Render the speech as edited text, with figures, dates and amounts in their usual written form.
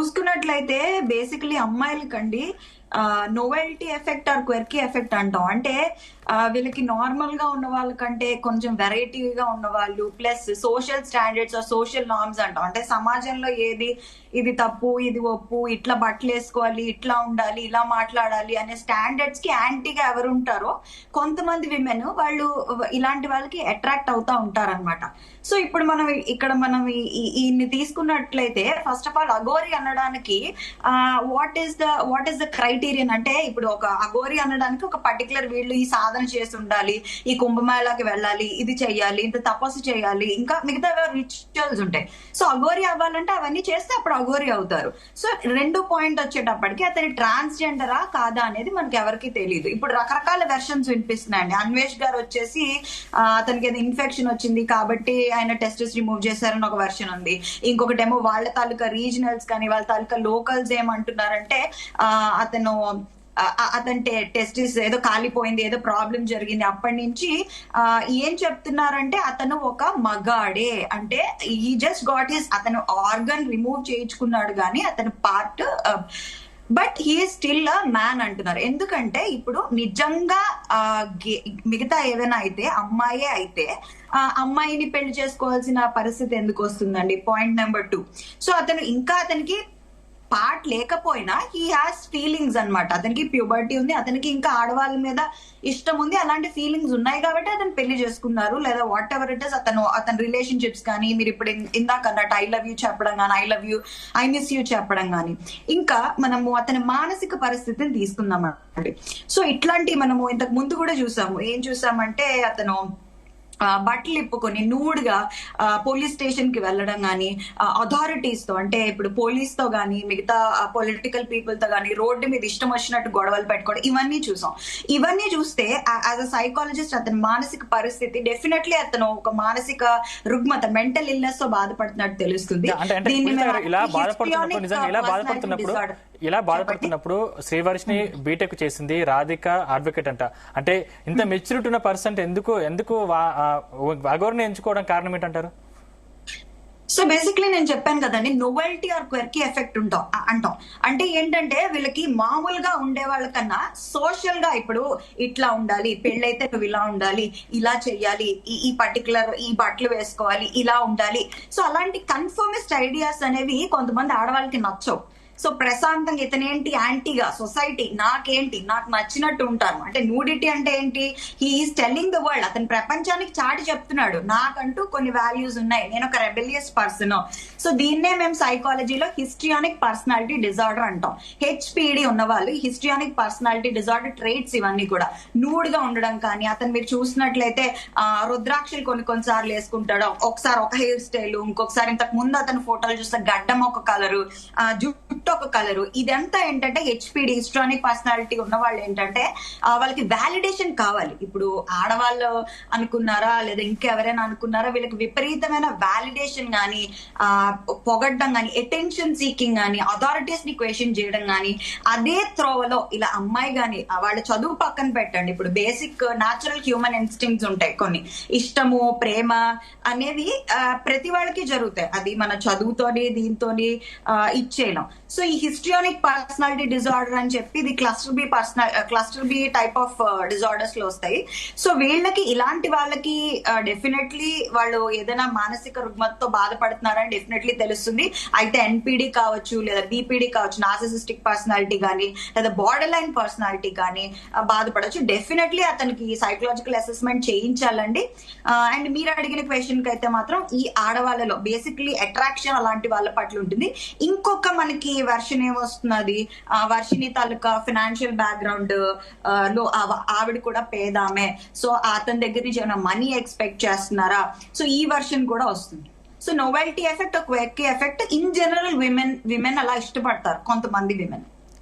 చూసుకున్నట్లయితే బేసికలీ అమ్మాయిలకండి novelty effect or quirky effect అంటాం. అంటే వీళ్ళకి నార్మల్ గా ఉన్న వాళ్ళకంటే కొంచెం వెరైటీగా ఉన్న వాళ్ళు, plus social standards or social norms అంటాం. అంటే సమాజంలో ఇది తప్పు, ఇది ఒప్పు, ఇట్లా బట్టలు వేసుకోవాలి, ఇట్లా ఉండాలి, ఇలా మాట్లాడాలి అనే స్టాండర్డ్స్ కి యాంటీగా ఎవరు ఉంటారో కొంతమంది విమెన్ వాళ్ళు ఇలాంటి వాళ్ళకి అట్రాక్ట్ అవుతా ఉంటారన్నమాట. సో ఇప్పుడు మనం ఈయన్ని తీసుకున్నట్లయితే ఫస్ట్ ఆఫ్ ఆల్ అఘోరి అనడానికి వాట్ ఈస్ ద క్రైటీరియన్ అంటే, ఇప్పుడు ఒక అఘోరి అనడానికి ఒక పర్టికులర్ వీళ్ళు ఈ సాధన చేసి ఉండాలి, ఈ కుంభమేళాకి వెళ్ళాలి, ఇది చెయ్యాలి, ఇంత తపస్సు చేయాలి, ఇంకా మిగతా రిచువల్స్ ఉంటాయి. సో అఘోరి అవ్వాలంటే అవన్నీ చేస్తే అప్పుడు అఘోరి అవుతారు. సో రెండో పాయింట్ వచ్చేటప్పటికి అతని ట్రాన్స్జెండరా కాదా అనేది మనకి ఎవరికి తెలియదు. ఇప్పుడు రకరకాల వెర్షన్స్ వినిపిస్తున్నాయండి. అన్వేష్ గారు వచ్చేసి అతనికి ఏదో ఇన్ఫెక్షన్ వచ్చింది కాబట్టి ఆయన టెస్టెస్ రిమూవ్ చేశారని ఒక వెర్షన్ ఉంది. ఇంకొకటేమో వాళ్ళ తాలూకా రీజనల్స్ కానీ వాళ్ళ తాలూకా లోకల్స్ ఏమంటున్నారంటే అతని టెస్టిస్ ఏదో కాలిపోయింది, ఏదో ప్రాబ్లం జరిగింది. అప్పటి నుంచి ఏం చెప్తున్నారంటే అతను ఒక మగాడే, అంటే ఈ జస్ట్ గాట్ హిస్ అతను ఆర్గన్ రిమూవ్ చేయించుకున్నాడు కానీ అతని part, but he still a man అంటున్నారు. ఎందుకంటే ఇప్పుడు నిజంగా మిగతా ఏదైనా అయితే అమ్మాయే అయితే అమ్మాయిని పెళ్లి చేసుకోవాల్సిన పరిస్థితి ఎందుకు వస్తుందండి? Point number 2. సో అతనికి పార్ట్ లేకపోయినా హీ హ్యాస్ ఫీలింగ్స్ అనమాట. అతనికి ప్యూబర్టీ ఉంది, అతనికి ఇంకా ఆడవాళ్ళ మీద ఇష్టం ఉంది, అలాంటి ఫీలింగ్స్ ఉన్నాయి కాబట్టి అతను పెళ్లి చేసుకున్నారు. లేదా వాట్ ఎవర్ ఇట్ ఇస్ అతని రిలేషన్షిప్స్ కానీ, మీరు ఇప్పుడు ఇందాక అన్నట్టు ఐ లవ్ యూ చెప్పడం కానీ, I love you, I miss you చెప్పడం కానీ, ఇంకా మనము అతని మానసిక పరిస్థితిని తీసుకుందామండి. సో ఇట్లాంటి మనము ఇంతకు ముందు కూడా చూసాము. ఏం చూసామంటే అతను బట్టలు ఇప్పుకొని నూడ్గా పోలీస్ స్టేషన్ కి వెళ్ళడం కానీ, అథారిటీస్ తో అంటే ఇప్పుడు పోలీస్ తో కానీ మిగతా పొలిటికల్ పీపుల్ తో కానీ రోడ్డు మీద ఇష్టం వచ్చినట్టు గొడవలు పెట్టుకోవడం, ఇవన్నీ చూసాం. ఇవన్నీ చూస్తే యాజ్ అ సైకాలజిస్ట్ అతని మానసిక పరిస్థితి డెఫినెట్లీ అతను ఒక మానసిక రుగ్మత, మెంటల్ ఇల్నెస్ తో బాధపడుతున్నట్టు తెలుస్తుంది. ఇలా బాధపడుతున్నప్పుడు శ్రీవర్షిని బీటెక్ చేసింది, రాధిక అడ్వకేట్ అంట. అంటే ఇంత మెచ్యూరిటీ ఉన్న పర్సన్ ఎందుకు అఘోరిని ఎంచుకోవడం కారణం ఏంటంటారు? సో బేసిక్లీ నేను చెప్పాను కదండి, నోవెల్టీ ఆర్ క్వెర్కీ ఎఫెక్ట్ అంటాం. అంటే ఏంటంటే వీళ్ళకి మామూలుగా ఉండే వాళ్ళకన్నా సోషల్ గా ఇప్పుడు ఇట్లా ఉండాలి, పెళ్ళైతే నువ్వు ఇలా ఉండాలి, ఇలా చెయ్యాలి, ఈ పర్టికులర్ ఈ బట్టలు వేసుకోవాలి, ఇలా ఉండాలి. సో అలాంటి కన్ఫర్మిస్ట్ ఐడియాస్ అనేవి కొంతమంది ఆడవాళ్ళకి నచ్చవు. సో ప్రశాంతంగా ఇతనేంటి యాంటీగా సొసైటీ, నాకు నచ్చినట్టు ఉంటాను అంటే న్యూడిటీ అంటే ఏంటి? హీఈస్ టెల్లింగ్ ద వరల్డ్, అతను ప్రపంచానికి చాటి చెప్తున్నాడు నాకంటూ కొన్ని వాల్యూస్ ఉన్నాయి, నేను ఒక రెబెలియస్ పర్సన్. సో దీన్నే మేము సైకాలజీలో హిస్ట్రియానిక్ పర్సనాలిటీ డిజార్డర్ అంటాం. హెచ్పిడి ఉన్న వాళ్ళు హిస్ట్రియానిక్ పర్సనాలిటీ డిజార్డర్ ట్రేట్స్ ఇవన్నీ కూడా నూడ్ గా ఉండడం కానీ, అతను మీరు చూసినట్లయితే రుద్రాక్షలు కొన్నిసార్లు వేసుకుంటాడు, ఒకసారి ఒక హెయిర్ స్టైల్, ఇంకొకసారి ఇంతకు ముందు అతని ఫోటోలు చూస్తే గడ్డం ఒక కలరు, జుట్టు ఒక కలరు. ఇదంతా ఏంటంటే హెచ్పిడి హిస్ట్రానిక్ పర్సనాలిటీ ఉన్న వాళ్ళు ఏంటంటే వాళ్ళకి వ్యాలిడేషన్ కావాలి. ఇప్పుడు ఆడవాళ్ళు అనుకున్నారా లేదా ఇంకెవరైనా అనుకున్నారా, వీళ్ళకి విపరీతమైన వ్యాలిడేషన్ కానీ, పొగడ్డం కానీ, అటెన్షన్ సీకింగ్ కానీ, అథారిటీస్ ని క్వశ్చన్ చేయడం కానీ, అదే త్రోవలో ఇలా అమ్మాయి కానీ వాళ్ళ చదువు పక్కన పెట్టండి, ఇప్పుడు బేసిక్ న్యాచురల్ హ్యూమన్ ఇన్స్టింక్ట్స్ ఉంటాయి కొన్ని, ఇష్టము, ప్రేమ అనేవి ప్రతి వాళ్ళకి జరుగుతాయి. అది మన చదువుతోని దీంతోని ఇచ్చేయడం. సో ఈ హిస్ట్రియానిక్ పర్సనాలిటీ డిజార్డర్ అని చెప్పి ఇది cluster B type of disorders లో వస్తాయి. సో వీళ్ళకి ఇలాంటి వాళ్ళకి డెఫినెట్లీ వాళ్ళు ఏదైనా మానసిక రుగ్మతతో బాధపడుతున్నారని డెఫినెట్లీ తెలుస్తుంది. అయితే ఎన్పిడి కావచ్చు లేదా బిపిడి కావచ్చు, నార్సిసిస్టిక్ పర్సనాలిటీ కానీ లేదా బార్డర్ లైన్ పర్సనాలిటీ కానీ బాధపడవచ్చు. డెఫినెట్లీ అతనికి సైకలాజికల్ అసెస్మెంట్ చేయించాలండి. అండ్ మీరు అడిగిన క్వశ్చన్ కి అయితే మాత్రం ఈ ఆడవాళ్ళలో బేసిక్లీ అట్రాక్షన్ అలాంటి వాళ్ళ పట్ల ఉంటుంది. ఇంకొక మనకి వర్షన్ ఏమొస్తున్నది, వర్షిని తాలూకా ఫైనాన్షియల్ బ్యాక్గ్రౌండ్ లో ఆవిడ కూడా పేదామే, సో అతని దగ్గర నుంచి ఏమైనా మనీ ఎక్స్పెక్ట్ చేస్తున్నారా, సో ఈ వర్షన్ కూడా వస్తుంది. So novelty effect, quirky effect, in general women అలా ఇష్టపడతారు కొంతమంది విమెన్.